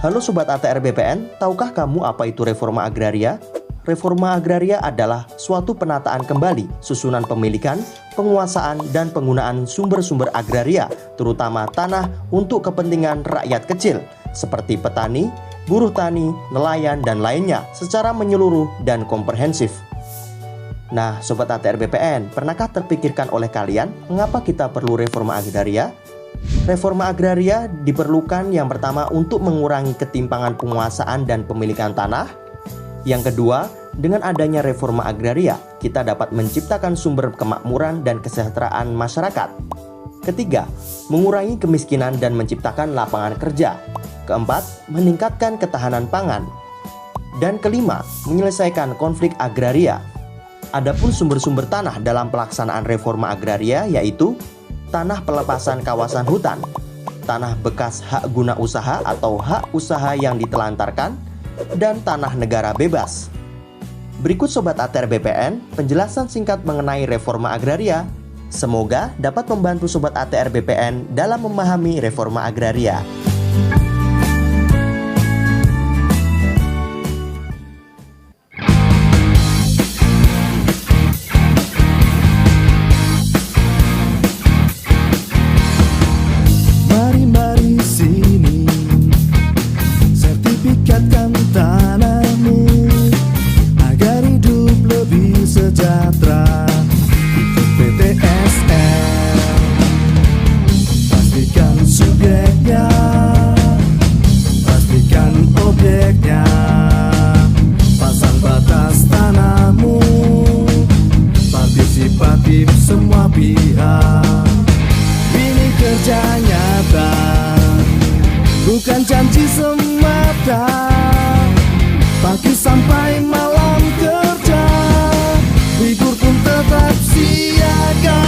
Halo Sobat ATR BPN, tahukah kamu apa itu reforma agraria? Reforma agraria adalah suatu penataan kembali, susunan pemilikan, penguasaan, dan penggunaan sumber-sumber agraria, terutama tanah untuk kepentingan rakyat kecil, seperti petani, buruh tani, nelayan, dan lainnya, secara menyeluruh dan komprehensif. Nah, Sobat ATR BPN, pernahkah terpikirkan oleh kalian mengapa kita perlu reforma agraria? Reforma agraria diperlukan yang pertama untuk mengurangi ketimpangan penguasaan dan pemilikan tanah. Yang kedua, dengan adanya reforma agraria, kita dapat menciptakan sumber kemakmuran dan kesejahteraan masyarakat. Ketiga, mengurangi kemiskinan dan menciptakan lapangan kerja. Keempat, meningkatkan ketahanan pangan. Dan kelima, menyelesaikan konflik agraria. Adapun sumber-sumber tanah dalam pelaksanaan reforma agraria yaitu tanah pelepasan kawasan hutan, tanah bekas hak guna usaha atau hak usaha yang ditelantarkan, dan tanah negara bebas. Berikut Sobat ATR BPN, penjelasan singkat mengenai reforma agraria. Semoga dapat membantu Sobat ATR BPN dalam memahami reforma agraria. Semua pihak ini kerja nyata, bukan janji semata. Pagi sampai malam kerja, libur pun tetap siaga.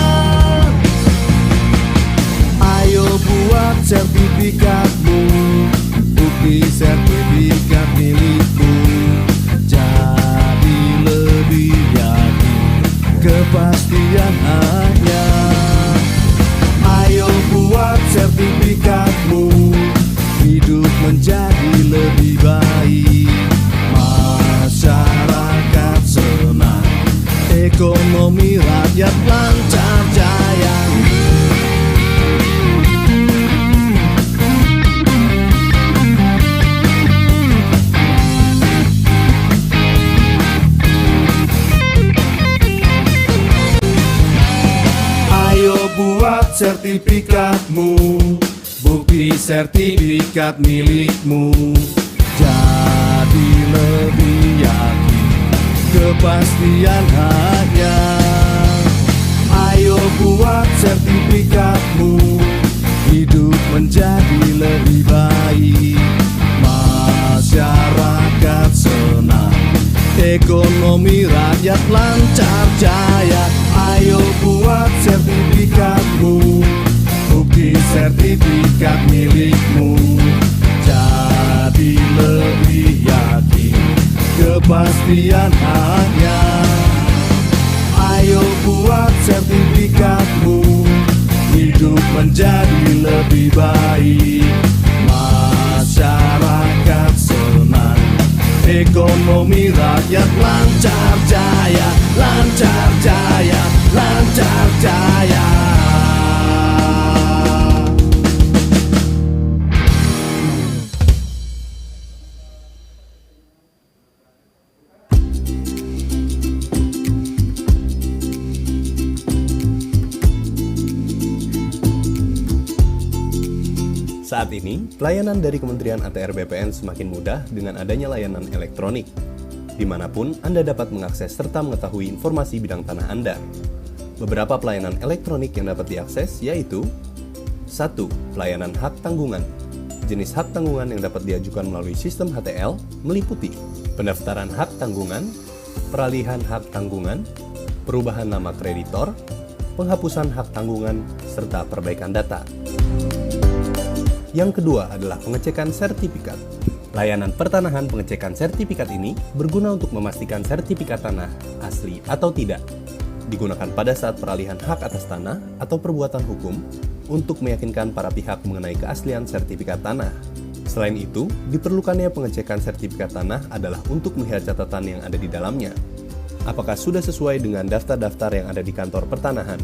Ayo buat sertifikatmu, bukti sertifikat milikmu. Jadi lebih yakin kepastian hanya. Ayo buat sertifikatmu, hidup menjadi lebih baik. Masyarakat senang, ekonomi rakyat lancar jaya. Buat sertifikatmu, bukti sertifikat milikmu. Jadi lebih yakin, kepastian hanya. Ayo buat sertifikatmu, hidup menjadi lebih baik. Masyarakat senang, ekonomi rakyat lancar jaya. Ayo buat sertifikatmu, bukti sertifikat milikmu. Jadi lebih yakin, kepastian hanya. Ayo buat sertifikatmu, hidup menjadi lebih baik. Masyarakat senang, ekonomi rakyat lancar jaya, lancar jaya, lancar jaya. Saat ini, pelayanan dari Kementerian ATR BPN semakin mudah dengan adanya layanan elektronik. Dimanapun Anda dapat mengakses serta mengetahui informasi bidang tanah Anda. Beberapa pelayanan elektronik yang dapat diakses yaitu 1. Pelayanan hak tanggungan. Jenis hak tanggungan yang dapat diajukan melalui sistem HTL meliputi pendaftaran hak tanggungan, peralihan hak tanggungan, perubahan nama kreditor, penghapusan hak tanggungan, serta perbaikan data. Yang kedua adalah pengecekan sertifikat. Layanan pertanahan pengecekan sertifikat ini berguna untuk memastikan sertifikat tanah asli atau tidak. Digunakan pada saat peralihan hak atas tanah atau perbuatan hukum untuk meyakinkan para pihak mengenai keaslian sertifikat tanah. Selain itu, diperlukannya pengecekan sertifikat tanah adalah untuk melihat catatan yang ada di dalamnya. Apakah sudah sesuai dengan daftar-daftar yang ada di kantor pertanahan?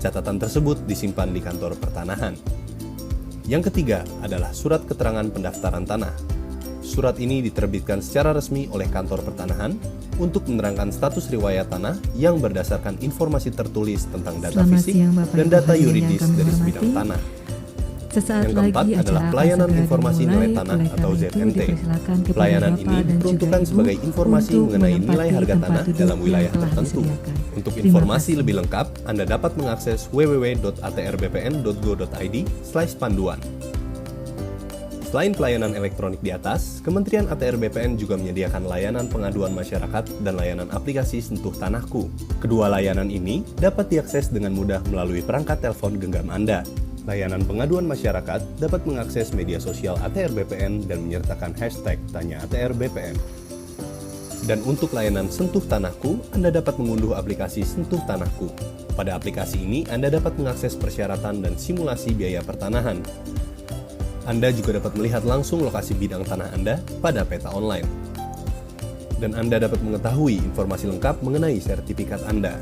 Catatan tersebut disimpan di kantor pertanahan. Yang ketiga adalah surat keterangan pendaftaran tanah. Surat ini diterbitkan secara resmi oleh kantor pertanahan untuk menerangkan status riwayat tanah yang berdasarkan informasi tertulis tentang data Selamat fisik siang, Bapak dan Ibu data hadirin yang yuridis kami dari hormati. sebidang tanah. Sesaat Yang keempat lagi adalah acara akan pelayanan segera informasi dimulai. nilai tanah Oleh atau karena itu, ZNT. dipersilakan kepada Pelayanan Bapak ini dan juga diperuntukkan Ibu sebagai informasi untuk mengenai nilai menempati harga tempat tanah duduk dalam yang wilayah telah tertentu. disediakan. Untuk Terima informasi kasih. lebih lengkap, Anda dapat mengakses www.atrbpn.go.id/panduan. Selain pelayanan elektronik di atas, Kementerian ATR BPN juga menyediakan layanan pengaduan masyarakat dan layanan aplikasi Sentuh Tanahku. Kedua layanan ini dapat diakses dengan mudah melalui perangkat telepon genggam Anda. Layanan pengaduan masyarakat dapat mengakses media sosial ATR BPN dan menyertakan hashtag Tanya ATR BPN. Dan untuk layanan Sentuh Tanahku, Anda dapat mengunduh aplikasi Sentuh Tanahku. Pada aplikasi ini, Anda dapat mengakses persyaratan dan simulasi biaya pertanahan. Anda juga dapat melihat langsung lokasi bidang tanah Anda pada peta online. Dan Anda dapat mengetahui informasi lengkap mengenai sertifikat Anda.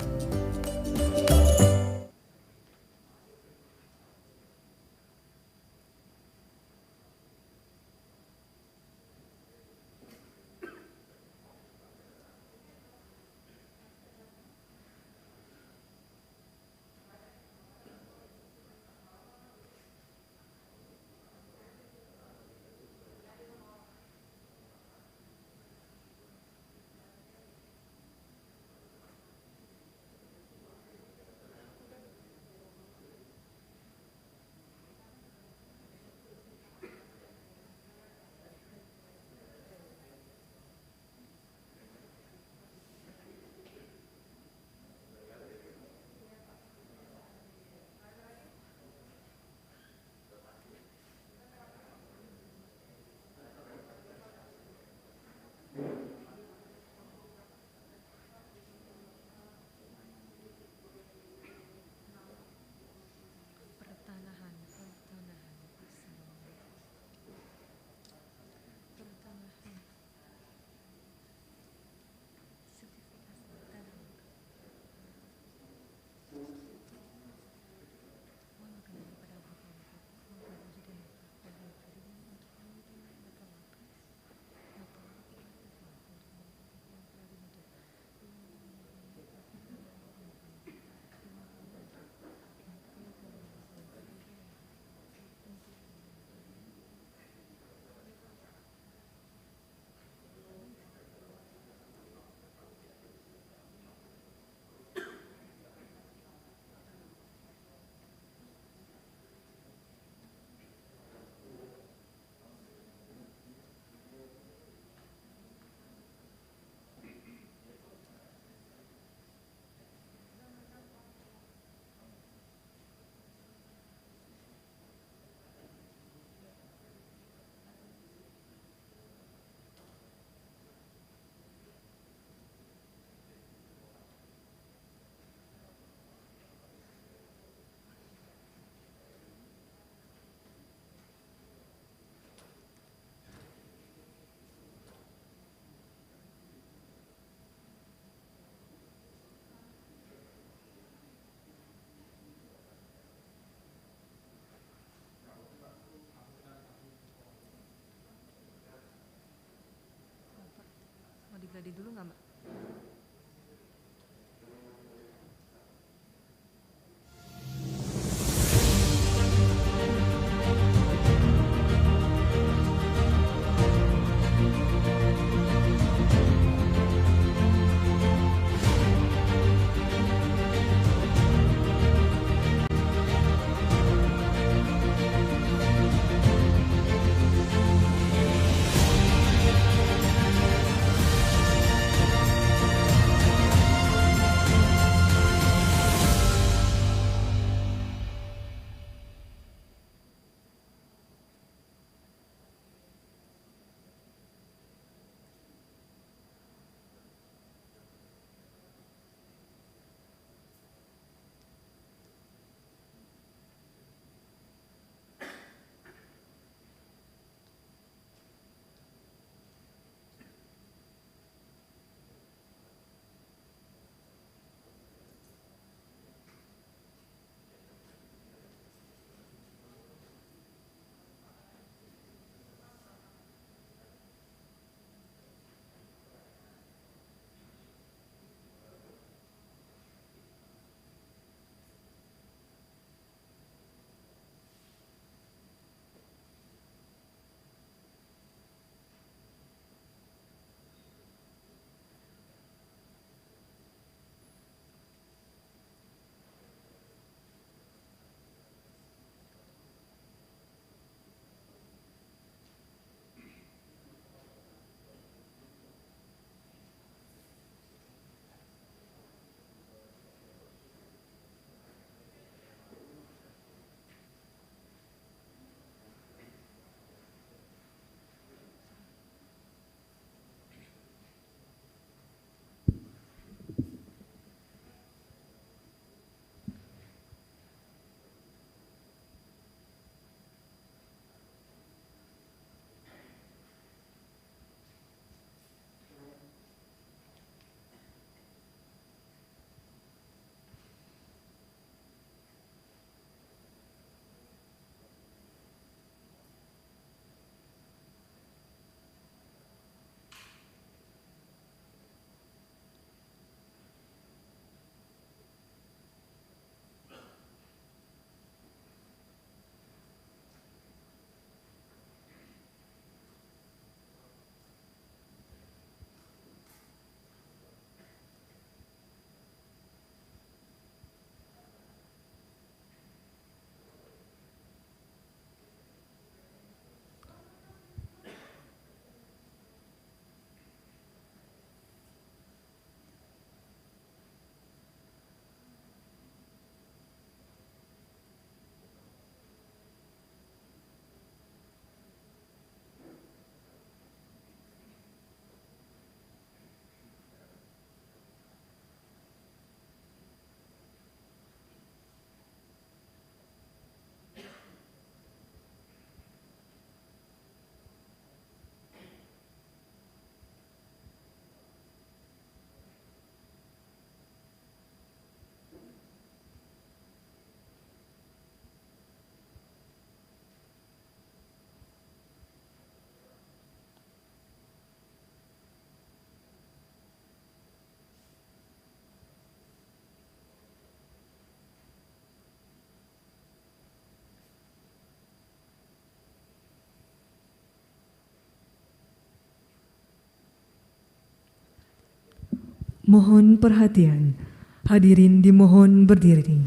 Mohon perhatian. Hadirin dimohon berdiri.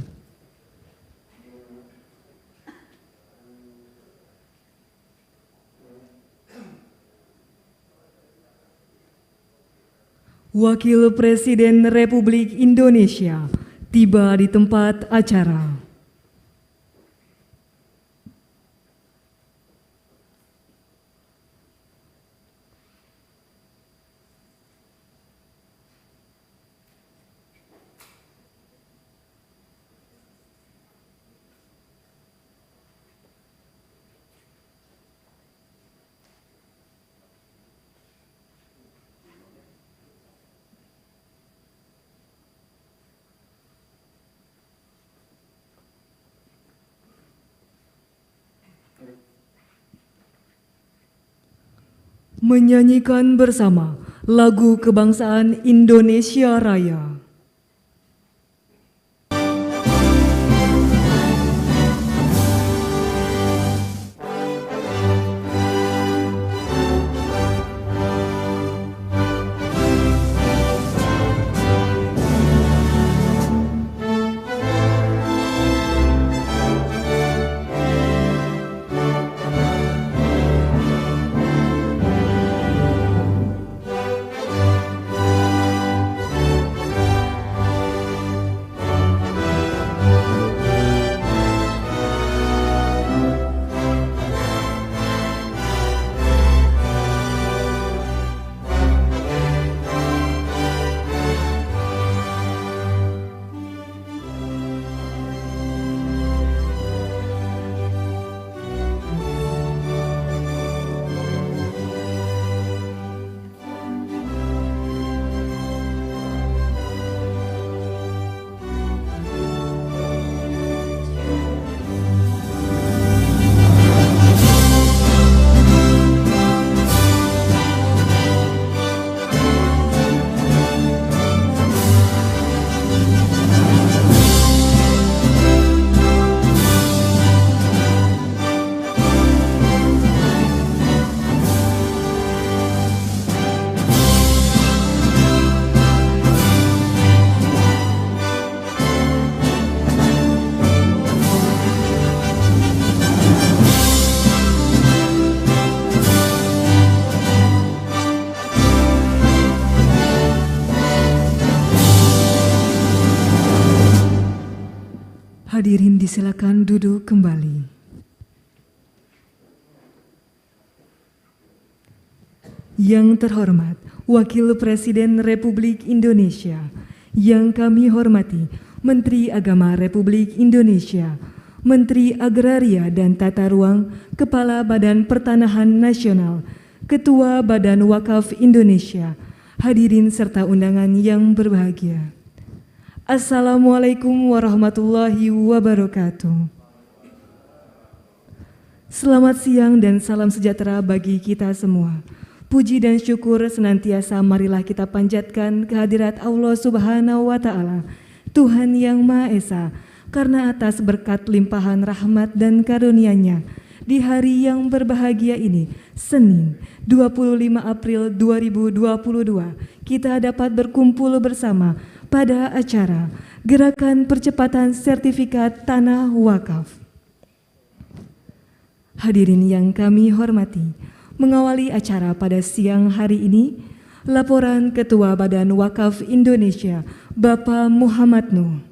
Wakil Presiden Republik Indonesia tiba di tempat acara. Menyanyikan bersama lagu kebangsaan Indonesia Raya. Hadirin disilakan duduk kembali. Yang terhormat Wakil Presiden Republik Indonesia, yang kami hormati Menteri Agama Republik Indonesia, Menteri Agraria dan Tata Ruang, Kepala Badan Pertanahan Nasional, Ketua Badan Wakaf Indonesia, hadirin serta undangan yang berbahagia. Assalamualaikum warahmatullahi wabarakatuh. Selamat siang dan salam sejahtera bagi kita semua. Puji dan syukur senantiasa marilah kita panjatkan kehadirat Allah Subhanahu wa Ta'ala, Tuhan yang Maha Esa, karena atas berkat limpahan rahmat dan karunia-Nya di hari yang berbahagia ini, Senin 25 April 2022, kita dapat berkumpul bersama pada acara Gerakan Percepatan Sertifikat Tanah Wakaf. Hadirin yang kami hormati, mengawali acara pada siang hari ini, laporan Ketua Badan Wakaf Indonesia, Bapak Muhammad Nuh.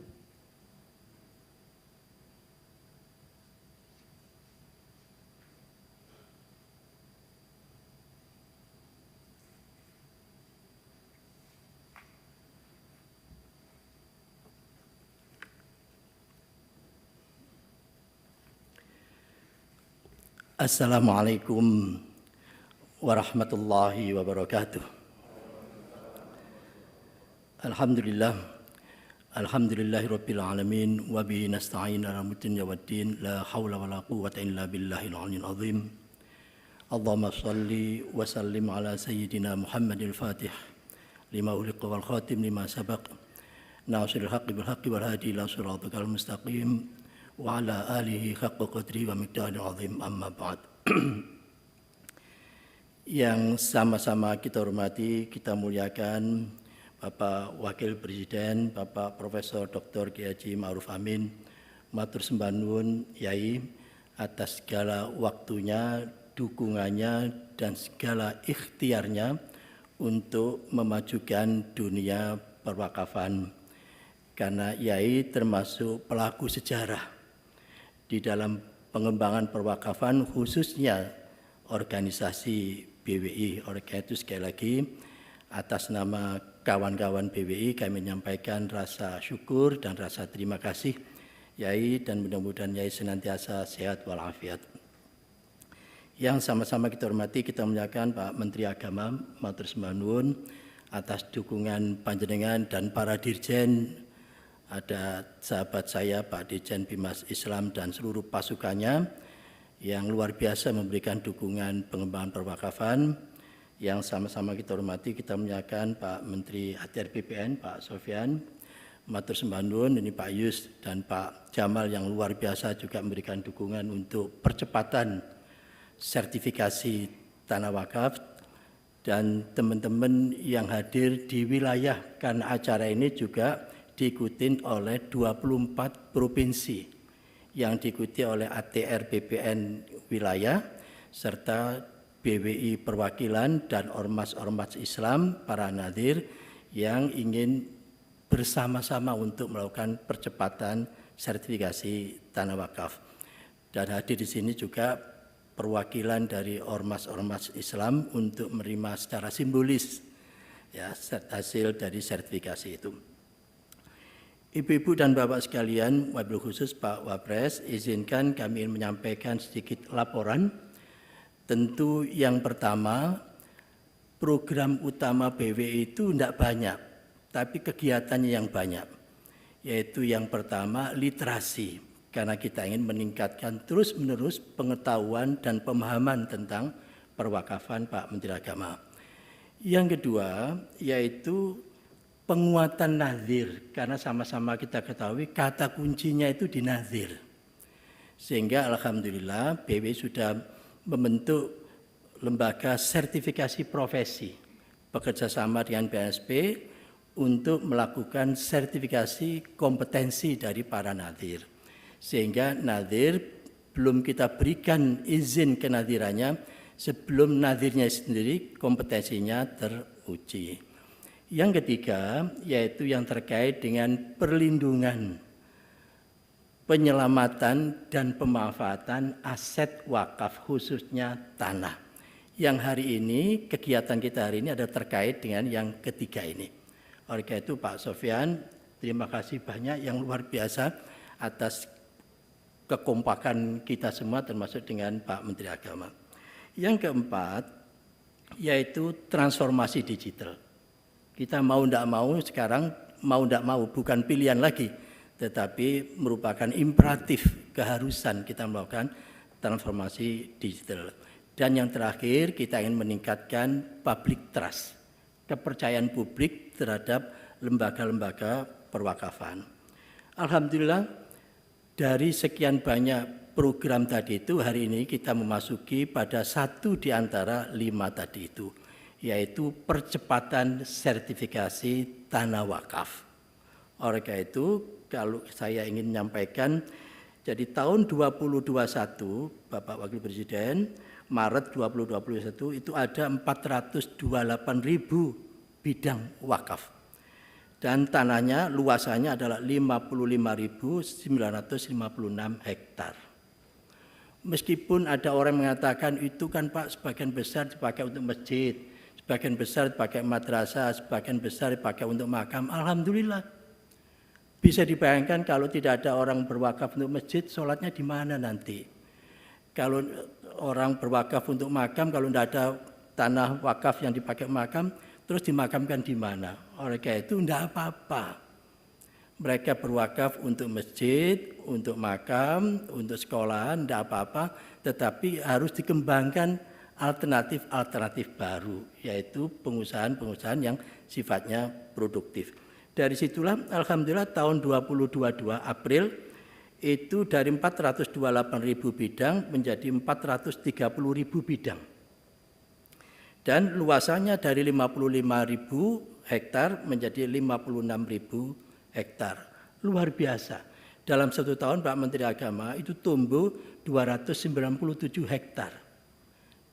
Assalamualaikum warahmatullahi wabarakatuh. Alhamdulillahirabbil alamin wa bihi nasta'in ala mutin yawaddin la haula wala quwwata illa billahil aliyyil azim. Allahumma shalli wa sallim ala sayyidina Muhammadil Fatih lima uliqa wal khatim lima sabaq nasiril haqqi bil haqqi wal hadi ila siratal mustaqim wa ala alihi haqqa qadri wa miqdaril azim, amma ba'd. Yang sama-sama kita hormati, kita muliakan Bapak Wakil Presiden, Bapak Profesor Dr. Kiai Haji Ma'ruf Amin, matur sembah nuwun Yai atas segala waktunya, dukungannya, dan segala ikhtiarnya untuk memajukan dunia perwakafan. Karena Yai termasuk pelaku sejarah di dalam pengembangan perwakafan, khususnya organisasi BWI. Oleh karena itu sekali lagi atas nama kawan-kawan BWI kami menyampaikan rasa syukur dan rasa terima kasih Yai, dan mudah-mudahan Yai senantiasa sehat walafiat. Yang sama-sama kita hormati, kita muliakan Pak Menteri Agama, matur sembah nuwun atas dukungan panjenengan dan para dirjen. Ada sahabat saya Pak Dirjen Bimas Islam dan seluruh pasukannya yang luar biasa memberikan dukungan pengembangan perwakafan. Yang sama-sama kita hormati, kita muliakan Pak Menteri ATR BPN, Pak Sofyan, matur sembah nuwun, ini Pak Yus dan Pak Jamal yang luar biasa juga memberikan dukungan untuk percepatan sertifikasi tanah wakaf, dan teman-teman yang hadir di wilayah, karena acara ini juga diikuti oleh 24 provinsi yang diikuti oleh ATR BPN wilayah serta BWI perwakilan dan ormas-ormas Islam, para nadir yang ingin bersama-sama untuk melakukan percepatan sertifikasi tanah wakaf. Dan hadir di sini juga perwakilan dari ormas-ormas Islam untuk menerima secara simbolis ya hasil dari sertifikasi itu. Ibu-ibu dan bapak sekalian, wabil khusus Pak Wapres, izinkan kami ingin menyampaikan sedikit laporan. Tentu yang pertama, program utama BWI itu tidak banyak, tapi kegiatannya yang banyak. Yaitu yang pertama, literasi. Karena kita ingin meningkatkan terus-menerus pengetahuan dan pemahaman tentang perwakafan Pak Menteri Agama. Yang kedua, yaitu penguatan nazir. Karena sama-sama kita ketahui kata kuncinya itu di nazir. Sehingga alhamdulillah BWI sudah membentuk lembaga sertifikasi profesi bekerjasama dengan BNSP untuk melakukan sertifikasi kompetensi dari para nadir. Sehingga nadir belum kita berikan izin kenadirannya sebelum nadirnya sendiri kompetensinya teruji. Yang ketiga yaitu yang terkait dengan perlindungan, penyelamatan dan pemanfaatan aset wakaf khususnya tanah. Yang hari ini, kegiatan kita hari ini ada terkait dengan yang ketiga ini. Oleh karena itu Pak Sofyan, terima kasih banyak yang luar biasa atas kekompakan kita semua termasuk dengan Pak Menteri Agama. Yang keempat, yaitu transformasi digital. Kita mau tidak mau sekarang, mau tidak mau bukan pilihan lagi, tetapi merupakan imperatif keharusan kita melakukan transformasi digital. Dan yang terakhir kita ingin meningkatkan public trust, kepercayaan publik terhadap lembaga-lembaga perwakafan. Alhamdulillah dari sekian banyak program tadi itu hari ini kita memasuki pada satu di antara 5 tadi itu, yaitu percepatan sertifikasi tanah wakaf. Oleh karena itu kalau saya ingin menyampaikan, jadi tahun 2021 Bapak Wakil Presiden, Maret 2021 itu ada 428.000 bidang wakaf. Dan tanahnya luasannya adalah 55.956 hektar. Meskipun ada orang mengatakan itu kan Pak sebagian besar dipakai untuk masjid, sebagian besar dipakai madrasah, sebagian besar dipakai untuk makam. Alhamdulillah. Bisa dibayangkan kalau tidak ada orang berwakaf untuk masjid, sholatnya di mana nanti? Kalau orang berwakaf untuk makam, kalau tidak ada tanah wakaf yang dipakai makam, terus dimakamkan di mana? Oleh karena itu tidak apa-apa. Mereka berwakaf untuk masjid, untuk makam, untuk sekolahan, tidak apa-apa. Tetapi harus dikembangkan alternatif-alternatif baru, yaitu pengusahaan-pengusahaan yang sifatnya produktif. Dari situlah alhamdulillah tahun 2022 April itu dari 428.000 bidang menjadi 430.000 bidang. Dan luasannya dari 55.000 hektar menjadi 56.000 hektar. Luar biasa. Dalam 1 tahun Pak Menteri Agama itu tumbuh 297 hektar.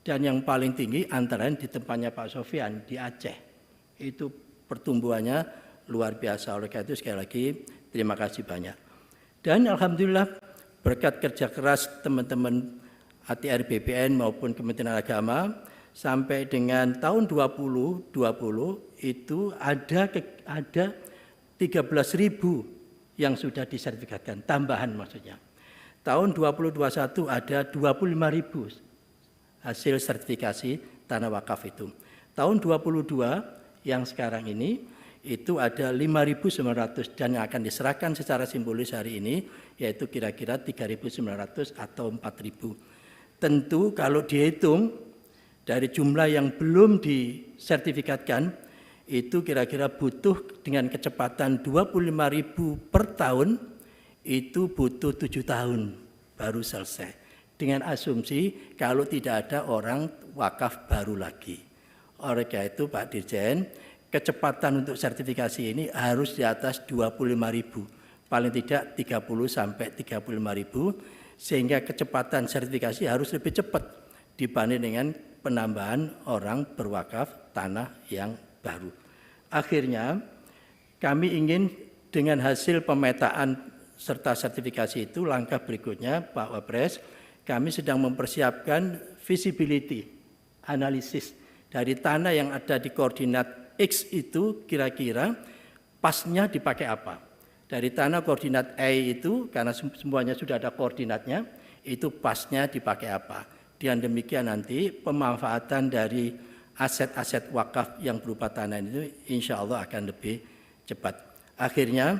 Dan yang paling tinggi antara lain di tempatnya Pak Sofyan di Aceh. Itu pertumbuhannya luar biasa. Oleh karena itu sekali lagi terima kasih banyak. Dan alhamdulillah berkat kerja keras teman-teman ATR BPN maupun Kementerian Agama sampai dengan tahun 2020 itu ada 13.000 yang sudah disertifikatkan, tambahan maksudnya. Tahun 2021 ada 25.000 hasil sertifikasi tanah wakaf itu. Tahun 2022 yang sekarang ini itu ada 5.900 dan yang akan diserahkan secara simbolis hari ini yaitu kira-kira 3.900 atau 4.000. Tentu kalau dihitung dari jumlah yang belum disertifikatkan itu kira-kira butuh dengan kecepatan 25.000 per tahun itu butuh 7 tahun baru selesai. Dengan asumsi kalau tidak ada orang wakaf baru lagi. Oleh karena itu Pak Dirjen, kecepatan untuk sertifikasi ini harus di atas 25.000, paling tidak 30 sampai 35.000, sehingga kecepatan sertifikasi harus lebih cepat dibanding dengan penambahan orang berwakaf tanah yang baru. Akhirnya kami ingin dengan hasil pemetaan serta sertifikasi itu langkah berikutnya Pak Wapres, kami sedang mempersiapkan visibility analisis dari tanah yang ada di koordinat X itu kira-kira pasnya dipakai apa. Dari tanah koordinat Y itu karena semuanya sudah ada koordinatnya, itu pasnya dipakai apa. Dengan demikian nanti pemanfaatan dari aset-aset wakaf yang berupa tanah itu insya Allah akan lebih cepat. Akhirnya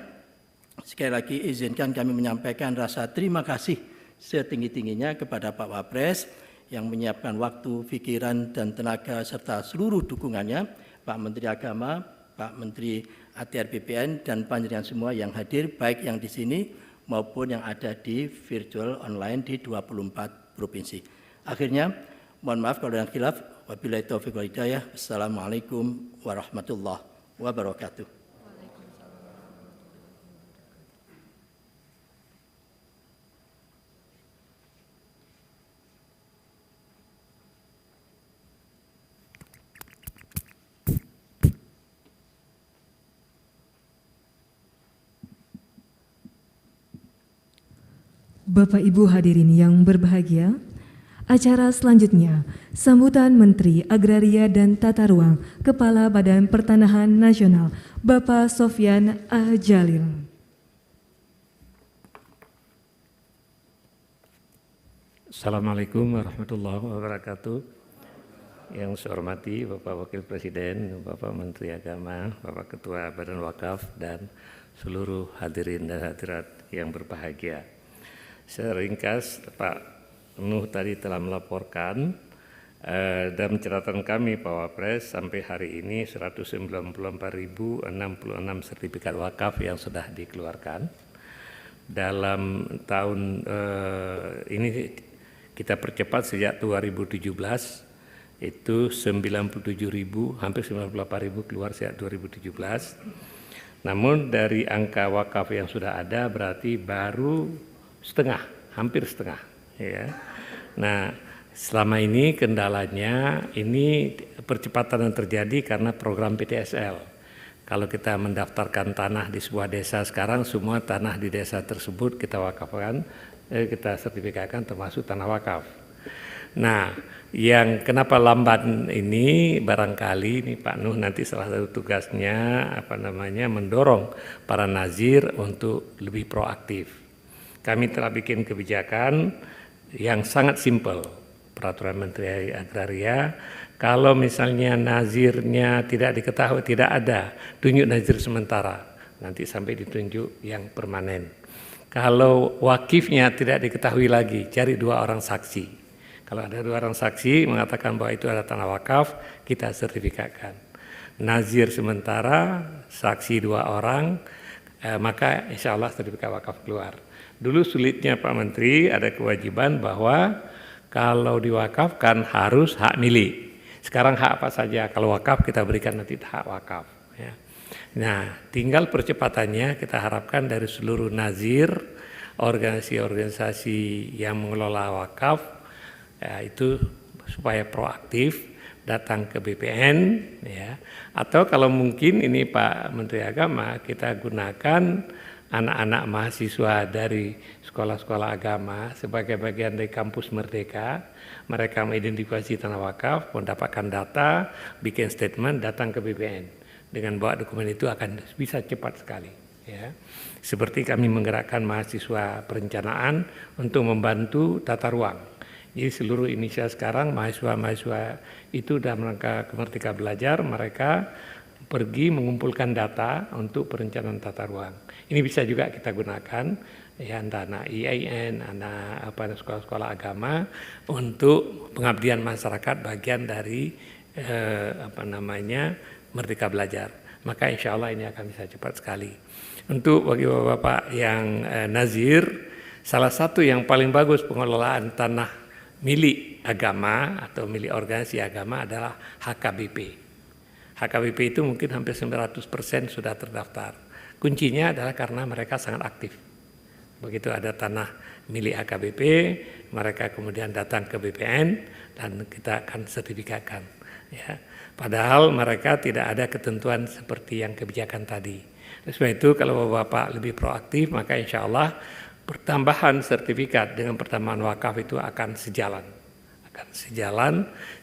sekali lagi izinkan kami menyampaikan rasa terima kasih setinggi-tingginya kepada Pak Wapres yang menyiapkan waktu, pikiran, dan tenaga serta seluruh dukungannya, Pak Menteri Agama, Pak Menteri ATR BPN, dan panjenengan semua yang hadir, baik yang di sini maupun yang ada di virtual online di 24 provinsi. Akhirnya, mohon maaf kalau ada yang khilaf. Wabillahi taufiq wal hidayah. Assalamualaikum warahmatullahi wabarakatuh. Bapak Ibu hadirin yang berbahagia, acara selanjutnya sambutan Menteri Agraria dan Tata Ruang Kepala Badan Pertanahan Nasional Bapak Sofyan A. Jalil. Assalamualaikum warahmatullahi wabarakatuh. Yang saya hormati Bapak Wakil Presiden, Bapak Menteri Agama, Bapak Ketua Badan Wakaf, dan seluruh hadirin dan hadirat yang berbahagia. Secara ringkas, Pak Nuh tadi telah melaporkan dan catatan kami Pak Wapres sampai hari ini 194.066 sertifikat wakaf yang sudah dikeluarkan. Dalam tahun ini kita percepat sejak 2017 itu 97.000, hampir 98.000 keluar sejak 2017. Namun dari angka wakaf yang sudah ada berarti baru setengah, hampir setengah. Ya. Nah, selama ini kendalanya ini percepatan yang terjadi karena program PTSL. Kalau kita mendaftarkan tanah di sebuah desa sekarang, semua tanah di desa tersebut kita wakafkan, kita sertifikatkan termasuk tanah wakaf. Nah, yang kenapa lambat ini barangkali ini Pak Nuh nanti salah satu tugasnya mendorong para nazir untuk lebih proaktif. Kami telah bikin kebijakan yang sangat simpel, peraturan Menteri Agraria. Kalau misalnya nazirnya tidak diketahui, tidak ada, tunjuk nazir sementara, nanti sampai ditunjuk yang permanen. Kalau wakifnya tidak diketahui lagi, cari 2 orang saksi. Kalau ada 2 orang saksi mengatakan bahwa itu adalah tanah wakaf, kita sertifikatkan. Nazir sementara, saksi 2 orang, maka insya Allah sertifikat wakaf keluar. Dulu sulitnya Pak Menteri ada kewajiban bahwa kalau diwakafkan harus hak milik. Sekarang hak apa saja, kalau wakaf kita berikan nanti hak wakaf. Ya. Nah, tinggal percepatannya kita harapkan dari seluruh nazir, organisasi-organisasi yang mengelola wakaf, ya, itu supaya proaktif datang ke BPN, ya. Atau kalau mungkin ini Pak Menteri Agama, kita gunakan anak-anak mahasiswa dari sekolah-sekolah agama sebagai bagian dari kampus Merdeka. Mereka mengidentifikasi tanah wakaf, mendapatkan data, bikin statement, datang ke BPN. Dengan bawa dokumen itu akan bisa cepat sekali. Ya. Seperti kami menggerakkan mahasiswa perencanaan untuk membantu tata ruang. Jadi seluruh Indonesia sekarang mahasiswa-mahasiswa itu dalam rangka Merdeka Belajar, mereka pergi mengumpulkan data untuk perencanaan tata ruang. Ini bisa juga kita gunakan, ya, anak IAIN, anak sekolah-sekolah agama untuk pengabdian masyarakat bagian dari Merdeka Belajar. Maka insya Allah ini akan bisa cepat sekali. Untuk bagi bapak-bapak yang nazir, salah satu yang paling bagus pengelolaan tanah milik agama atau milik organisasi agama adalah HKBP. HKBP itu mungkin hampir 900% sudah terdaftar. Kuncinya adalah karena mereka sangat aktif. Begitu ada tanah milik HKBP, mereka kemudian datang ke BPN dan kita akan sertifikatkan. Ya. Padahal mereka tidak ada ketentuan seperti yang kebijakan tadi. Sebab itu kalau Bapak lebih proaktif, maka insya Allah pertambahan sertifikat dengan pertambahan wakaf itu akan sejalan.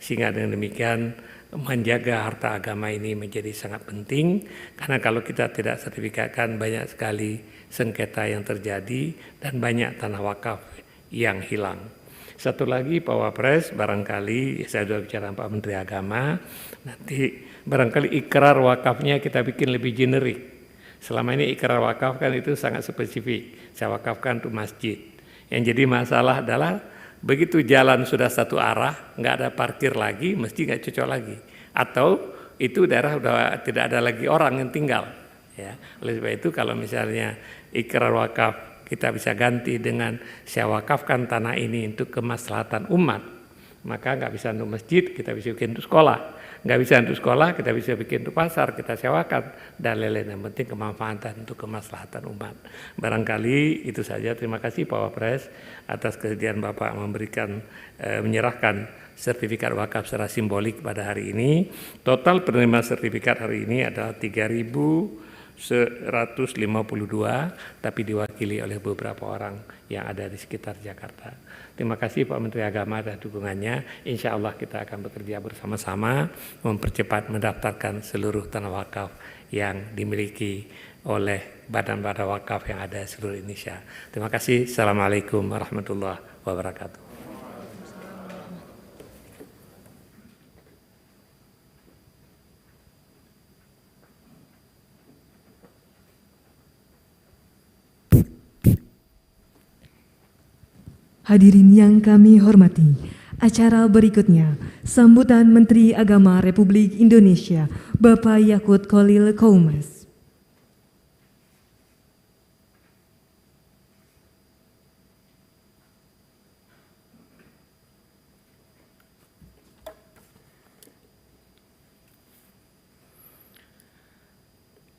Sehingga dengan demikian menjaga harta agama ini menjadi sangat penting. Karena kalau kita tidak sertifikatkan, banyak sekali sengketa yang terjadi dan banyak tanah wakaf yang hilang. Satu lagi Pak Wapres, barangkali saya sudah bicara Pak Menteri Agama, nanti barangkali ikrar wakafnya kita bikin lebih generik. Selama ini ikrar wakaf kan itu sangat spesifik, saya wakafkan untuk masjid. Yang jadi masalah adalah begitu jalan sudah satu arah, nggak ada parkir lagi, mesti nggak cocok lagi. Atau itu daerah sudah tidak ada lagi orang yang tinggal. Ya. Oleh sebab itu kalau misalnya ikrar wakaf kita bisa ganti dengan saya wakafkan tanah ini untuk kemaslahatan umat, maka nggak bisa untuk masjid, kita bisa bikin untuk sekolah. Nggak bisa untuk sekolah, kita bisa bikin untuk pasar, kita sewakan, dan lain-lain. Yang penting kemanfaatan untuk kemaslahatan umat. Barangkali itu saja. Terima kasih Pak Wapres atas kesediaan Bapak memberikan, menyerahkan sertifikat wakaf secara simbolik pada hari ini. Total penerima sertifikat hari ini adalah 3.152, tapi diwakili oleh beberapa orang yang ada di sekitar Jakarta. Terima kasih Pak Menteri Agama dan dukungannya. Insya Allah kita akan bekerja bersama-sama mempercepat mendaftarkan seluruh tanah wakaf yang dimiliki oleh badan-badan wakaf yang ada di seluruh Indonesia. Terima kasih. Assalamualaikum warahmatullahi wabarakatuh. Hadirin yang kami hormati, acara berikutnya sambutan Menteri Agama Republik Indonesia, Bapak Yakut Khalil Qaumas.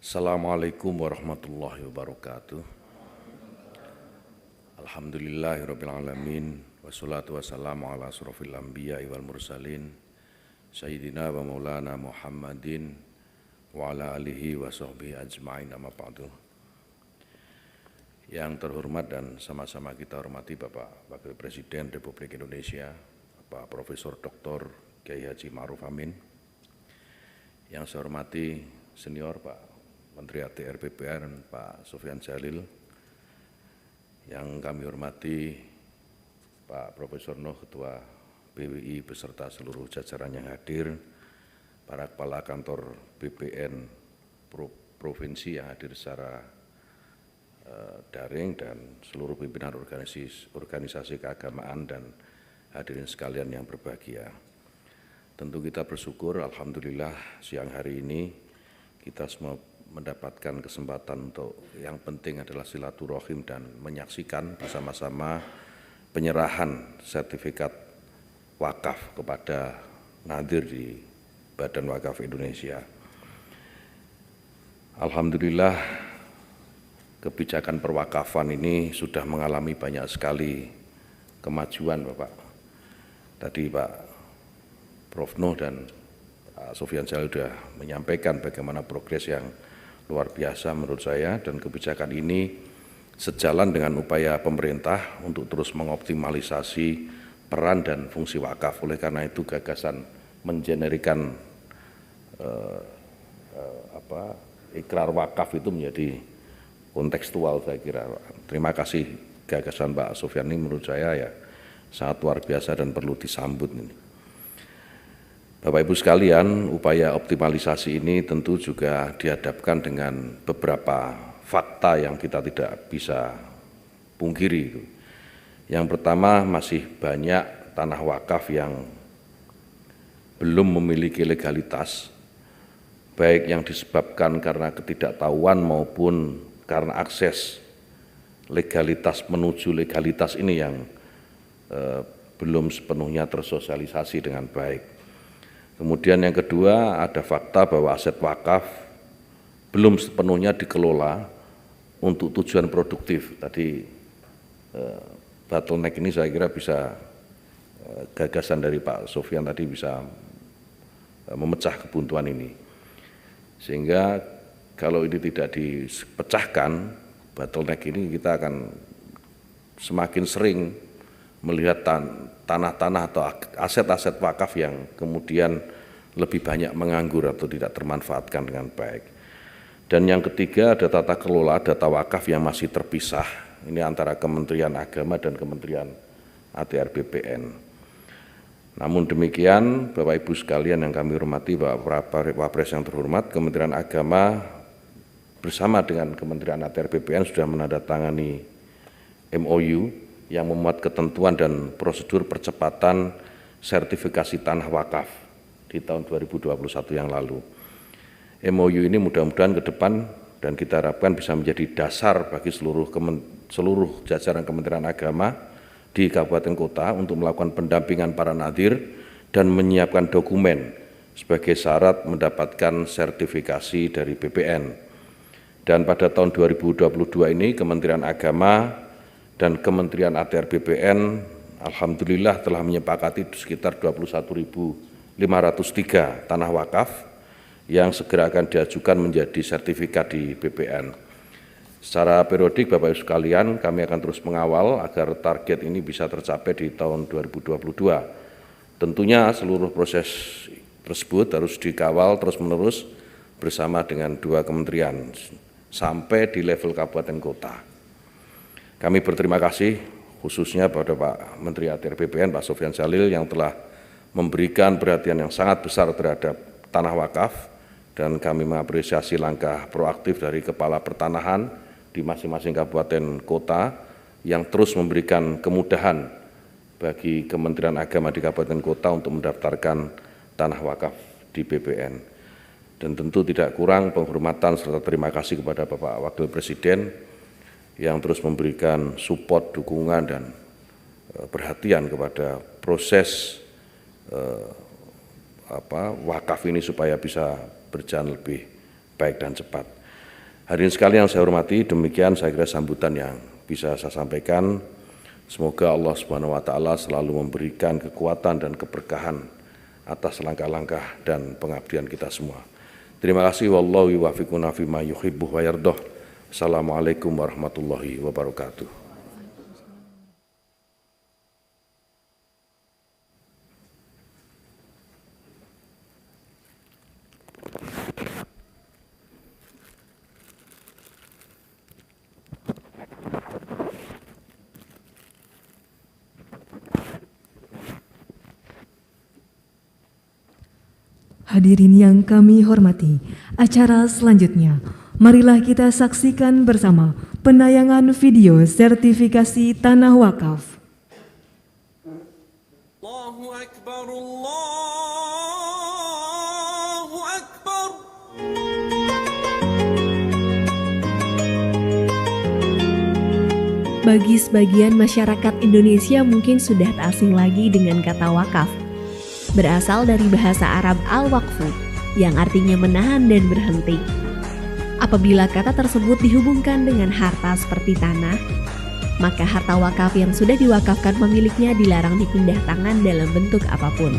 Assalamualaikum warahmatullahi wabarakatuh. Alhamdulillahirrabbilalamin. Wassalatu wassalamu ala asrofil anbiya wal mursalin Sayyidina wa maulana Muhammadin wa ala alihi wa sahbihi ajma'in, amma ba'du. Yang terhormat dan sama-sama kita hormati Bapak Wakil Presiden Republik Indonesia, Bapak Profesor Dr. Kiai Haji Ma'ruf Amin. Yang saya hormati senior Pak Menteri ATR BPN Pak Sofyan Jalil. Yang kami hormati Pak Profesor Nuh, Ketua BWI beserta seluruh jajaran yang hadir, para kepala kantor BPN provinsi yang hadir secara daring, dan seluruh pimpinan organisasi keagamaan dan hadirin sekalian yang berbahagia. Tentu kita bersyukur, alhamdulillah siang hari ini kita semua mendapatkan kesempatan untuk yang penting adalah silaturahim dan menyaksikan bersama-sama penyerahan sertifikat wakaf kepada nadir di Badan Wakaf Indonesia. Alhamdulillah kebijakan perwakafan ini sudah mengalami banyak sekali kemajuan Bapak. Tadi Pak Prof. Nuh dan Pak Sofyan Jalil sudah menyampaikan bagaimana progres yang luar biasa menurut saya, dan kebijakan ini sejalan dengan upaya pemerintah untuk terus mengoptimalisasi peran dan fungsi wakaf. Oleh karena itu gagasan menjenerikan ikrar wakaf itu menjadi kontekstual, saya kira. Terima kasih gagasan Pak Sofyan ini menurut saya ya sangat luar biasa dan perlu disambut ini. Bapak Ibu sekalian, upaya optimalisasi ini tentu juga dihadapkan dengan beberapa fakta yang kita tidak bisa pungkiri. Yang pertama, masih banyak tanah wakaf yang belum memiliki legalitas, baik yang disebabkan karena ketidaktahuan maupun karena akses legalitas menuju legalitas ini yang belum sepenuhnya tersosialisasi dengan baik. Kemudian yang kedua, ada fakta bahwa aset wakaf belum sepenuhnya dikelola untuk tujuan produktif. Tadi bottleneck ini saya kira bisa gagasan dari Pak Sofyan tadi bisa memecah kebuntuan ini. Sehingga kalau ini tidak dipecahkan, bottleneck ini kita akan semakin sering melihat tanah-tanah atau aset-aset wakaf yang kemudian lebih banyak menganggur atau tidak termanfaatkan dengan baik. Dan yang ketiga, ada tata kelola data wakaf yang masih terpisah, ini antara Kementerian Agama dan Kementerian ATR BPN. Namun demikian, Bapak Ibu sekalian yang kami hormati, Bapak Wapres yang terhormat, Kementerian Agama bersama dengan Kementerian ATR BPN sudah menandatangani MOU yang memuat ketentuan dan prosedur percepatan sertifikasi tanah wakaf di tahun 2021 yang lalu. MOU ini mudah-mudahan ke depan dan kita harapkan bisa menjadi dasar bagi seluruh jajaran Kementerian Agama di kabupaten kota untuk melakukan pendampingan para nadhir dan menyiapkan dokumen sebagai syarat mendapatkan sertifikasi dari BPN. Dan pada tahun 2022 ini Kementerian Agama dan Kementerian ATR BPN alhamdulillah telah menyepakati sekitar 21.503 tanah wakaf yang segera akan diajukan menjadi sertifikat di BPN. Secara periodik Bapak Ibu sekalian, kami akan terus mengawal agar target ini bisa tercapai di tahun 2022. Tentunya seluruh proses tersebut harus dikawal terus-menerus bersama dengan dua kementerian sampai di level kabupaten kota. Kami berterima kasih khususnya pada Pak Menteri ATR BPN, Pak Sofyan Jalil yang telah memberikan perhatian yang sangat besar terhadap tanah wakaf, dan kami mengapresiasi langkah proaktif dari Kepala Pertanahan di masing-masing kabupaten kota yang terus memberikan kemudahan bagi Kementerian Agama di kabupaten kota untuk mendaftarkan tanah wakaf di BPN. Dan tentu tidak kurang penghormatan serta terima kasih kepada Bapak Wakil Presiden yang terus memberikan support, dukungan, dan perhatian kepada proses wakaf ini supaya bisa berjalan lebih baik dan cepat. Hadirin sekalian yang saya hormati, demikian saya kira sambutan yang bisa saya sampaikan. Semoga Allah Subhanahu wa taala selalu memberikan kekuatan dan keberkahan atas langkah-langkah dan pengabdian kita semua. Terima kasih, wallahu yuwaffiquna fima yuhibbu wa yardah. Assalamualaikum warahmatullahi wabarakatuh. Hadirin yang kami hormati, acara selanjutnya, marilah kita saksikan bersama penayangan video sertifikasi tanah wakaf. Allahu Akbar, Allahu Akbar. Bagi sebagian masyarakat Indonesia mungkin sudah tak asing lagi dengan kata wakaf. Berasal dari bahasa Arab al-waqfu yang artinya menahan dan berhenti. Apabila kata tersebut dihubungkan dengan harta seperti tanah, maka harta wakaf yang sudah diwakafkan pemiliknya dilarang dipindah tangan dalam bentuk apapun.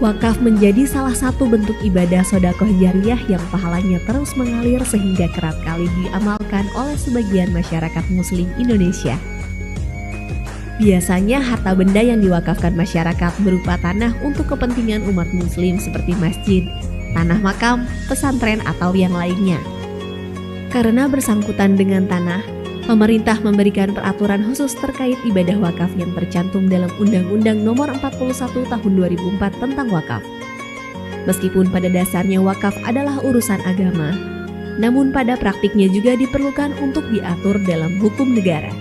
Wakaf menjadi salah satu bentuk ibadah sedekah jariyah yang pahalanya terus mengalir sehingga kerap kali diamalkan oleh sebagian masyarakat muslim Indonesia. Biasanya harta benda yang diwakafkan masyarakat berupa tanah untuk kepentingan umat muslim seperti masjid, tanah makam, pesantren, atau yang lainnya. Karena bersangkutan dengan tanah, pemerintah memberikan peraturan khusus terkait ibadah wakaf yang tercantum dalam Undang-Undang Nomor 41 Tahun 2004 tentang wakaf. Meskipun pada dasarnya wakaf adalah urusan agama, namun pada praktiknya juga diperlukan untuk diatur dalam hukum negara.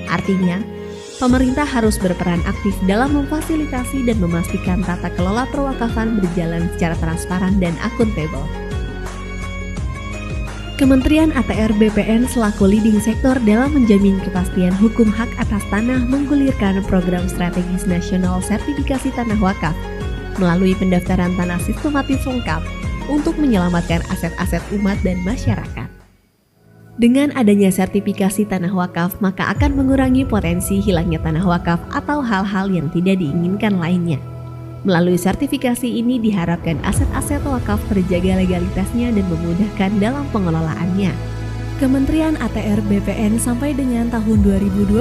Artinya, pemerintah harus berperan aktif dalam memfasilitasi dan memastikan tata kelola perwakafan berjalan secara transparan dan akuntabel. Kementerian ATR BPN selaku leading sektor dalam menjamin kepastian hukum hak atas tanah menggulirkan program strategis nasional sertifikasi tanah wakaf melalui pendaftaran tanah sistematis lengkap untuk menyelamatkan aset-aset umat dan masyarakat. Dengan adanya sertifikasi tanah wakaf, maka akan mengurangi potensi hilangnya tanah wakaf atau hal-hal yang tidak diinginkan lainnya. Melalui sertifikasi ini diharapkan aset-aset wakaf terjaga legalitasnya dan memudahkan dalam pengelolaannya. Kementerian ATR BPN sampai dengan tahun 2022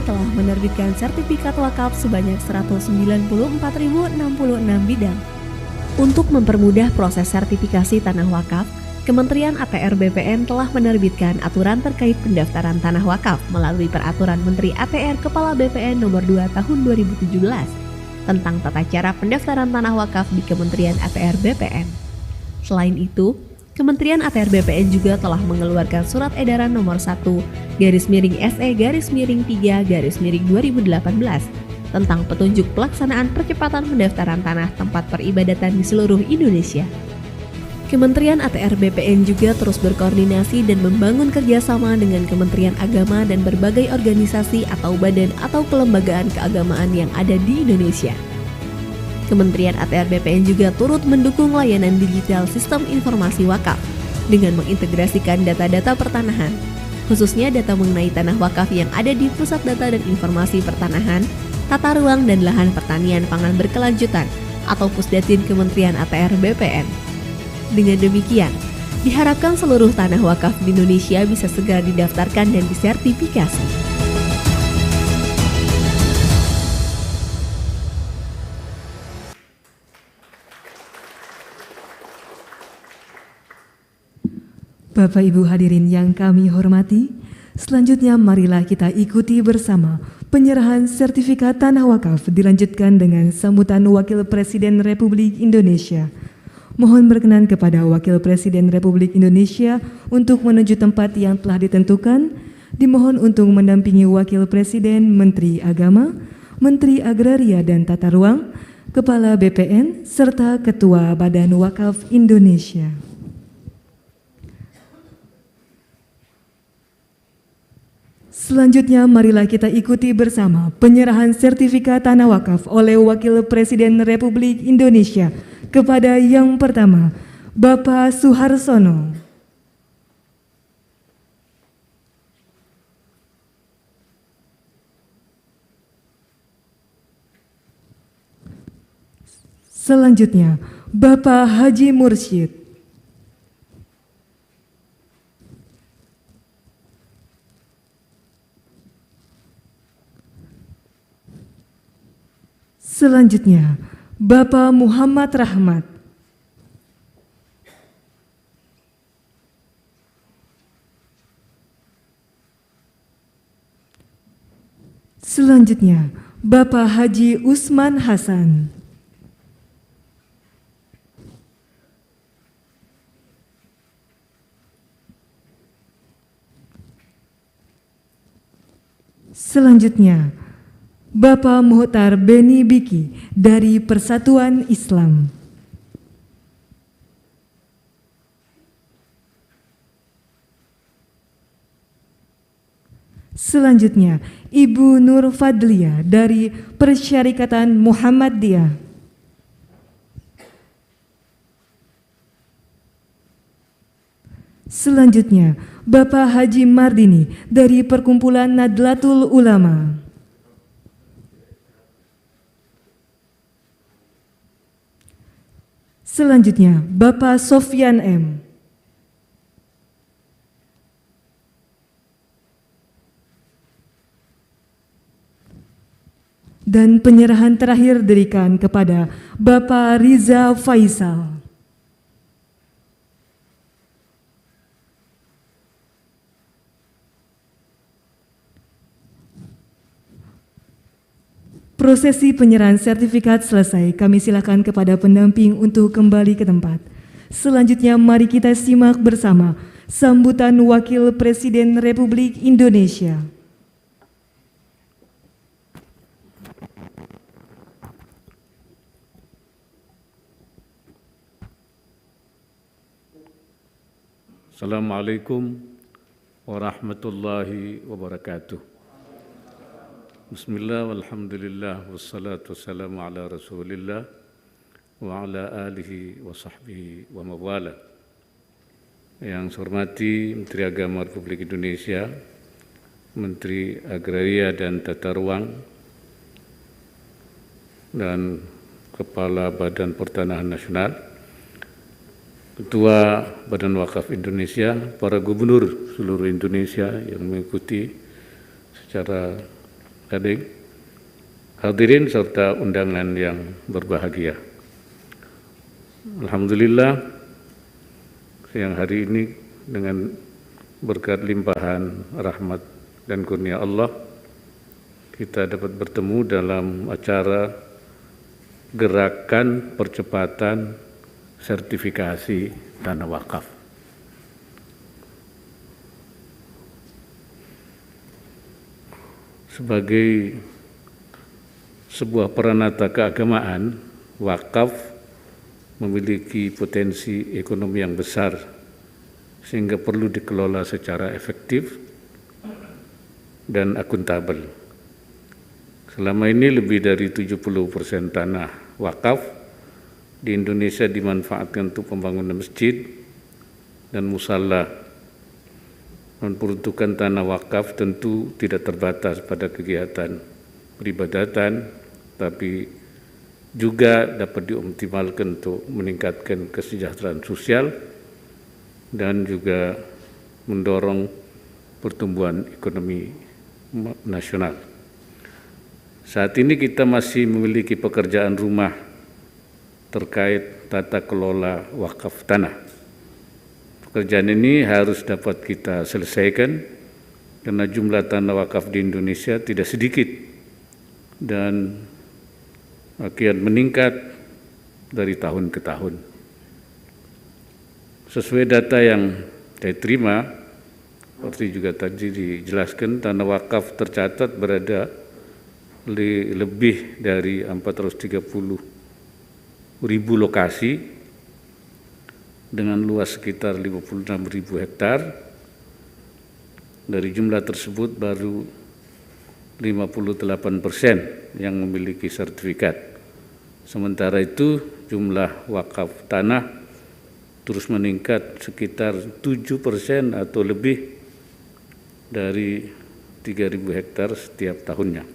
telah menerbitkan sertifikat wakaf sebanyak 194.066 bidang. Untuk mempermudah proses sertifikasi tanah wakaf, Kementerian ATR BPN telah menerbitkan aturan terkait pendaftaran tanah wakaf melalui Peraturan Menteri ATR Kepala BPN Nomor 2 Tahun 2017 tentang tata cara pendaftaran tanah wakaf di Kementerian ATR BPN. Selain itu, Kementerian ATR BPN juga telah mengeluarkan Surat Edaran Nomor 1/SE/3/2018 tentang petunjuk pelaksanaan percepatan pendaftaran tanah tempat peribadatan di seluruh Indonesia. Kementerian ATR BPN juga terus berkoordinasi dan membangun kerjasama dengan Kementerian Agama dan berbagai organisasi atau badan atau kelembagaan keagamaan yang ada di Indonesia. Kementerian ATR BPN juga turut mendukung layanan digital sistem informasi wakaf dengan mengintegrasikan data-data pertanahan, khususnya data mengenai tanah wakaf yang ada di Pusat Data dan Informasi Pertanahan, Tata Ruang dan Lahan Pertanian Pangan Berkelanjutan atau Pusdatin Kementerian ATR BPN. Dengan demikian, diharapkan seluruh tanah wakaf di Indonesia bisa segera didaftarkan dan disertifikasi. Bapak Ibu hadirin yang kami hormati, selanjutnya marilah kita ikuti bersama penyerahan sertifikat tanah wakaf dilanjutkan dengan sambutan Wakil Presiden Republik Indonesia. Mohon berkenan kepada Wakil Presiden Republik Indonesia untuk menuju tempat yang telah ditentukan. Dimohon untuk mendampingi Wakil Presiden, Menteri Agama, Menteri Agraria dan Tata Ruang, Kepala BPN, serta Ketua Badan Wakaf Indonesia. Selanjutnya marilah kita ikuti bersama penyerahan sertifikat tanah wakaf oleh Wakil Presiden Republik Indonesia kepada yang pertama, Bapak Suharsono. Selanjutnya, Bapak Haji Mursyid. Selanjutnya, Bapak Muhammad Rahmat. Selanjutnya, Bapak Haji Usman Hasan. Selanjutnya, Bapak Muhtar Beni Biki dari Persatuan Islam. Selanjutnya, Ibu Nur Fadlia dari Persyarikatan Muhammadiyah. Selanjutnya, Bapak Haji Mardini dari Perkumpulan Nadlatul Ulama. Selanjutnya, Bapak Sofyan M. Dan penyerahan terakhir diberikan kepada Bapak Riza Faisal. Prosesi penyerahan sertifikat selesai, kami silakan kepada pendamping untuk kembali ke tempat. Selanjutnya mari kita simak bersama sambutan Wakil Presiden Republik Indonesia. Assalamualaikum warahmatullahi wabarakatuh. Bismillah, walhamdulillah, wassalatu wassalamu ala rasulillah wa ala alihi wa sahbihi wa mawala. Yang saya hormati Menteri Agama Republik Indonesia, Menteri Agraria dan Tata Ruang, dan Kepala Badan Pertanahan Nasional, Ketua Badan Wakaf Indonesia, para gubernur seluruh Indonesia yang mengikuti secara daring, hadirin serta undangan yang berbahagia. Alhamdulillah, siang hari ini dengan berkat limpahan rahmat dan kurnia Allah, kita dapat bertemu dalam acara gerakan percepatan sertifikasi tanah wakaf. Sebagai sebuah peranata keagamaan, wakaf memiliki potensi ekonomi yang besar sehingga perlu dikelola secara efektif dan akuntabel. Selama ini lebih dari 70% tanah wakaf di Indonesia dimanfaatkan untuk pembangunan masjid dan musala. Peruntukan tanah wakaf tentu tidak terbatas pada kegiatan peribadatan, tapi juga dapat dioptimalkan untuk meningkatkan kesejahteraan sosial dan juga mendorong pertumbuhan ekonomi nasional. Saat ini kita masih memiliki pekerjaan rumah terkait tata kelola wakaf tanah. Pekerjaan ini harus dapat kita selesaikan karena jumlah tanah wakaf di Indonesia tidak sedikit dan kian meningkat dari tahun ke tahun. Sesuai data yang saya terima, seperti juga tadi dijelaskan, tanah wakaf tercatat berada lebih dari 430.000 lokasi dengan luas sekitar 56.000 hektar. Dari jumlah tersebut baru 58% yang memiliki sertifikat. Sementara itu jumlah wakaf tanah terus meningkat sekitar 7% atau lebih dari 3.000 hektar setiap tahunnya.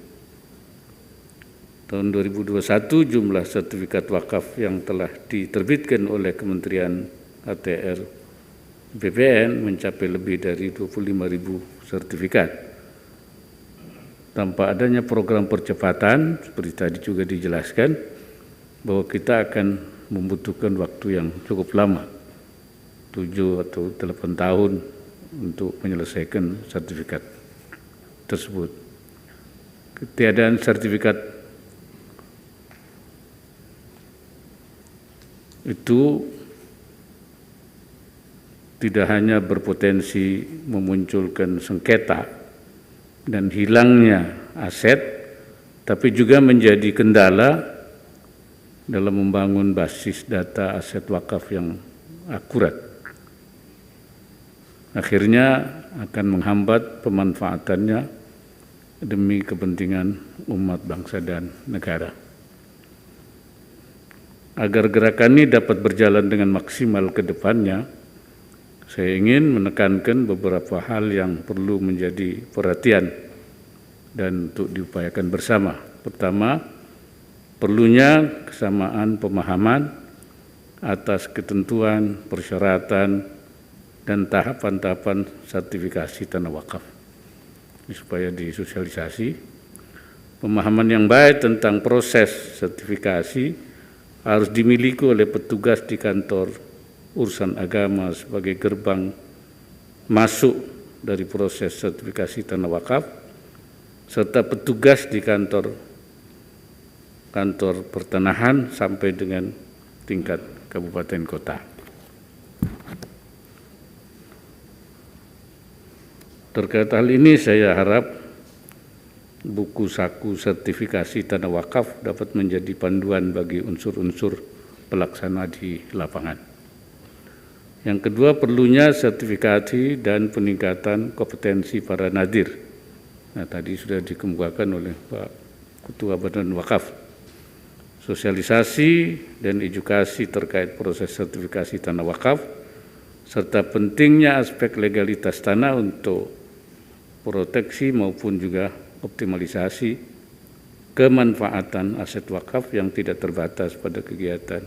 Tahun 2021 jumlah sertifikat wakaf yang telah diterbitkan oleh Kementerian ATR BPN mencapai lebih dari 25.000 sertifikat. Tanpa adanya program percepatan, seperti tadi juga dijelaskan, bahwa kita akan membutuhkan waktu yang cukup lama, 7 atau 8 tahun untuk menyelesaikan sertifikat tersebut. Ketiadaan sertifikat itu tidak hanya berpotensi memunculkan sengketa dan hilangnya aset, tapi juga menjadi kendala dalam membangun basis data aset wakaf yang akurat. Akhirnya akan menghambat pemanfaatannya demi kepentingan umat bangsa dan negara. Agar gerakan ini dapat berjalan dengan maksimal ke depannya, saya ingin menekankan beberapa hal yang perlu menjadi perhatian dan untuk diupayakan bersama. Pertama, perlunya kesamaan pemahaman atas ketentuan, persyaratan, dan tahapan-tahapan sertifikasi tanah wakaf. Ini supaya disosialisasi. Pemahaman yang baik tentang proses sertifikasi harus dimiliki oleh petugas di kantor urusan agama sebagai gerbang masuk dari proses sertifikasi tanah wakaf, serta petugas di kantor pertanahan sampai dengan tingkat kabupaten kota. Terkait hal ini saya harap buku saku sertifikasi tanah wakaf dapat menjadi panduan bagi unsur-unsur pelaksana di lapangan. Yang kedua, perlunya sertifikasi dan peningkatan kompetensi para nadir. Nah, tadi sudah dikemukakan oleh Pak Ketua Badan Wakaf. Sosialisasi dan edukasi terkait proses sertifikasi tanah wakaf, serta pentingnya aspek legalitas tanah untuk proteksi maupun juga optimalisasi kemanfaatan aset wakaf yang tidak terbatas pada kegiatan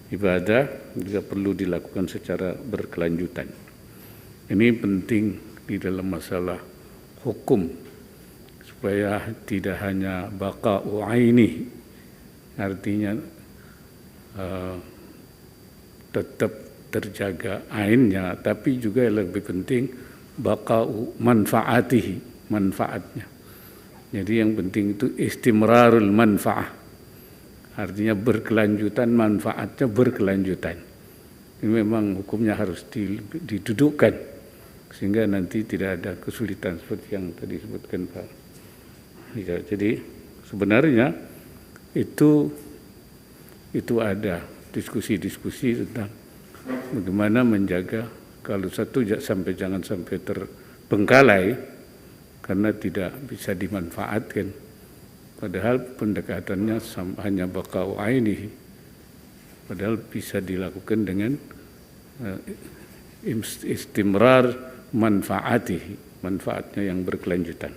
ibadah juga perlu dilakukan secara berkelanjutan. Ini penting di dalam masalah hukum supaya tidak hanya baqa'u aini, artinya tetap terjaga ainnya, tapi juga yang lebih penting baqa'u manfaatihi, manfaatnya. Jadi yang penting itu istimrarul manfaah, artinya berkelanjutan, manfaatnya berkelanjutan. Ini memang hukumnya harus didudukkan sehingga nanti tidak ada kesulitan seperti yang tadi disebutkan Pak. Ya, jadi sebenarnya itu ada diskusi-diskusi tentang bagaimana menjaga kalau satu jangan sampai terbengkalai karena tidak bisa dimanfaatkan. Padahal pendekatannya hanya baqa'u ainihi. Padahal bisa dilakukan dengan istimrar manfaatihi, manfaatnya yang berkelanjutan.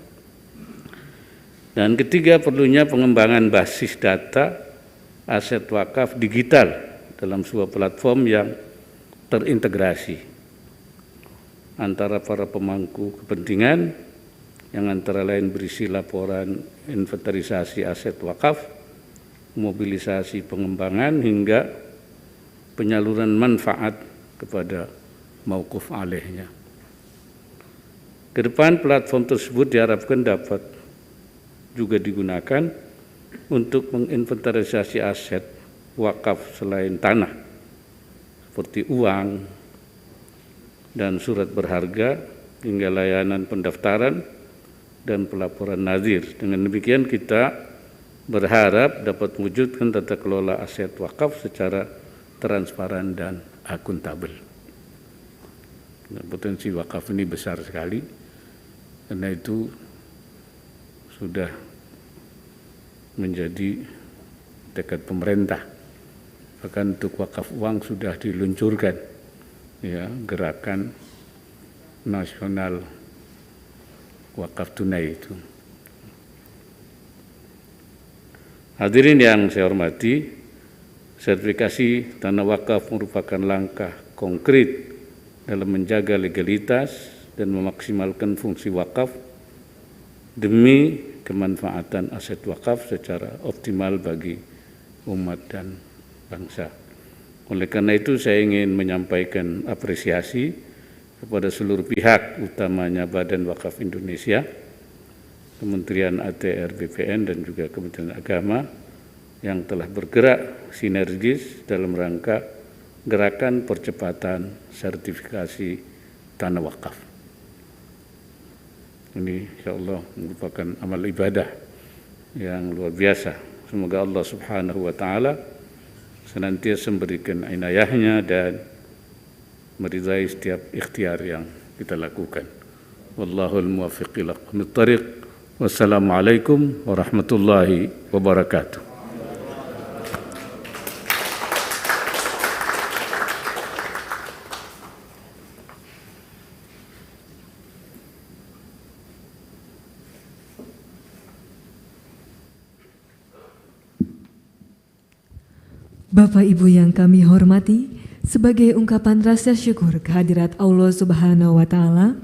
Dan ketiga, perlunya pengembangan basis data aset wakaf digital dalam sebuah platform yang terintegrasi antara para pemangku kepentingan yang antara lain berisi laporan inventarisasi aset wakaf, mobilisasi pengembangan hingga penyaluran manfaat kepada mauquf alaihnya. Ke depan platform tersebut diharapkan dapat juga digunakan untuk menginventarisasi aset wakaf selain tanah seperti uang dan surat berharga hingga layanan pendaftaran dan pelaporan nazir. Dengan demikian kita berharap dapat mewujudkan tata kelola aset wakaf secara transparan dan akuntabel. Nah, potensi wakaf ini besar sekali, karena itu sudah menjadi tekad pemerintah. Bahkan untuk wakaf uang sudah diluncurkan, ya, gerakan nasional wakaf tunai itu. Hadirin yang saya hormati, sertifikasi tanah wakaf merupakan langkah konkret dalam menjaga legalitas dan memaksimalkan fungsi wakaf demi kemanfaatan aset wakaf secara optimal bagi umat dan bangsa. Oleh karena itu saya ingin menyampaikan apresiasi kepada seluruh pihak, utamanya Badan Wakaf Indonesia, Kementerian ATR BPN dan juga Kementerian Agama yang telah bergerak sinergis dalam rangka gerakan percepatan sertifikasi tanah wakaf. Ini insyaallah merupakan amal ibadah yang luar biasa. Semoga Allah Subhanahu wa taala senantiasa memberikan inayahnya dan meridai setiap ikhtiar yang kita lakukan. Wallahul muwaffiq ila aqwamit thariq. Wassalamualaikum warahmatullahi wabarakatuh. Bapak Ibu yang kami hormati, sebagai ungkapan rasa syukur kehadirat Allah Subhanahu wa Ta'ala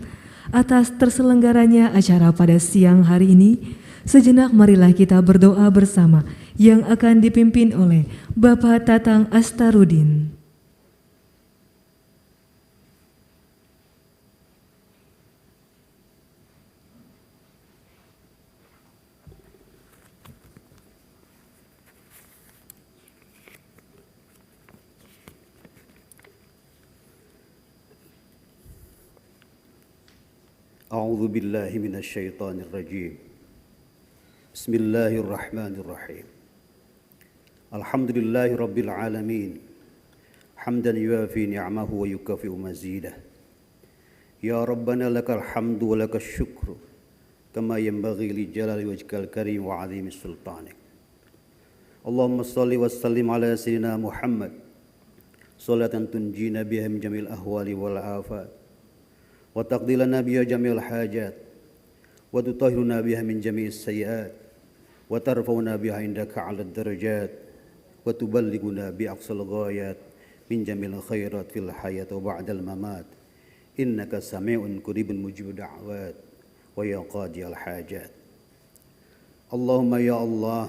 atas terselenggaranya acara pada siang hari ini, sejenak marilah kita berdoa bersama yang akan dipimpin oleh Bapak Tatang Astarudin. أعوذ بالله من الشيطان الرجيم بسم الله الرحمن الرحيم الحمد لله رب العالمين حمدا يوافي نعمه ويكافئ مزيده يا ربنا لك الحمد ولك الشكر كما ينبغي لجلال وجهك الكريم وعظيم سلطانك اللهم صل وسلم على سيدنا محمد صلاة تنجينا بها من جميع الأهوال والآفات وتقضي لنا بها جميع الحاجات وتطهرنا بها من جميع السيئات وترفعنا بها عندك على الدرجات وتبلغنا بأقصى الغايات من جميع الخيرات في الحياة وبعد الممات إنك سميع قريب مجيب الدعوات ويا قاضي الحاجات اللهم يا الله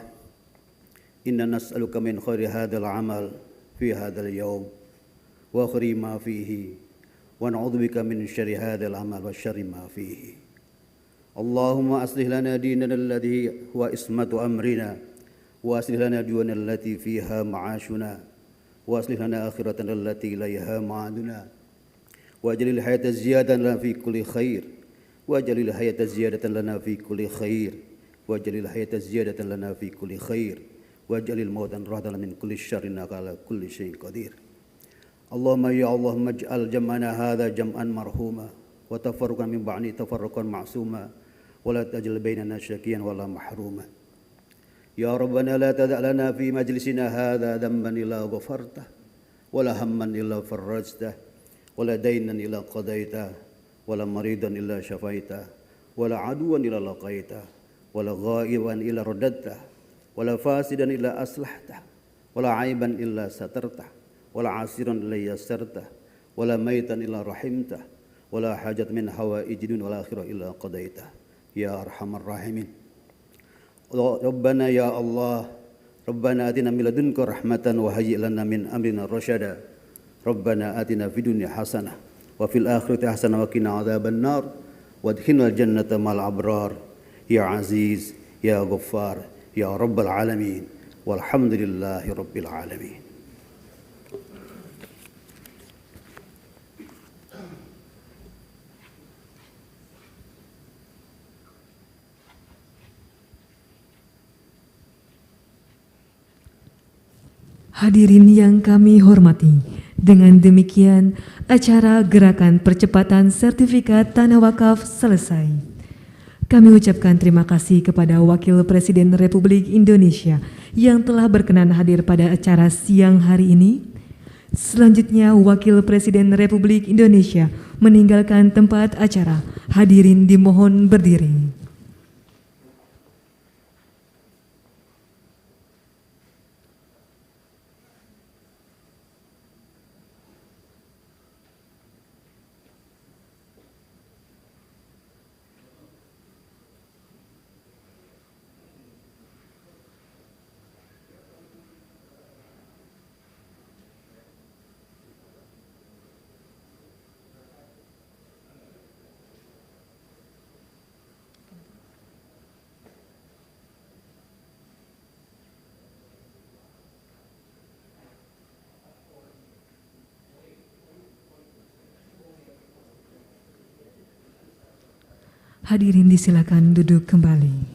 إنا نسألك من خير هذا العمل في هذا اليوم وخير ما فيه ونعوذ بك من شر هذا العمل وشر ما فيه اللهم أصلح لنا ديننا الذي هو عصمة أمرنا وأصلح لنا ديوننا التي فيها معاشنا وأصلح لنا آخرتنا التي إليها معادنا واجعل الحياة زيادة لنا في كل خير واجعل الحياة زيادة لنا في كل خير واجعل الحياة زيادة لنا في كل خير واجعل الموت راحة من كل شر إنك على كل شيء قدير اللهم يا الله اجعل جمعنا هذا جمعا مرحوما وتفرقا من بعده تفرقا معصوما ولا تجعل بيننا شقيا ولا محروما يا ربنا لا تدع لنا في مجلسنا هذا ذنبا إلا غفرته ولا هما إلا فرجته ولا دينا إلا قضيته ولا مريضا إلا شفيته ولا عدوا إلا لقيته ولا غائبا إلا رددته ولا فاسدا إلا أصلحته ولا عيبا إلا سترته ولا عسيرا إلا يسرته ولا ميتا إلا رحمته ولا حاجة من حوائج الدنيا والآخرة إلا قضيته يا أرحم الراحمين ربنا يا الله ربنا آتنا من لدنك رحمة وهيئ لنا من أمرنا رشدا ربنا آتنا في الدنيا حسنة وفي الآخرة حسنة وقنا عذاب النار وادخلنا الجنة مع الأبرار يا عزيز يا غفار يا رب العالمين والحمد لله رب العالمين. Hadirin yang kami hormati, dengan demikian acara Gerakan Percepatan Sertifikat Tanah Wakaf selesai. Kami ucapkan terima kasih kepada Wakil Presiden Republik Indonesia yang telah berkenan hadir pada acara siang hari ini. Selanjutnya, Wakil Presiden Republik Indonesia meninggalkan tempat acara. Hadirin dimohon berdiri. Hadirin disilakan duduk kembali.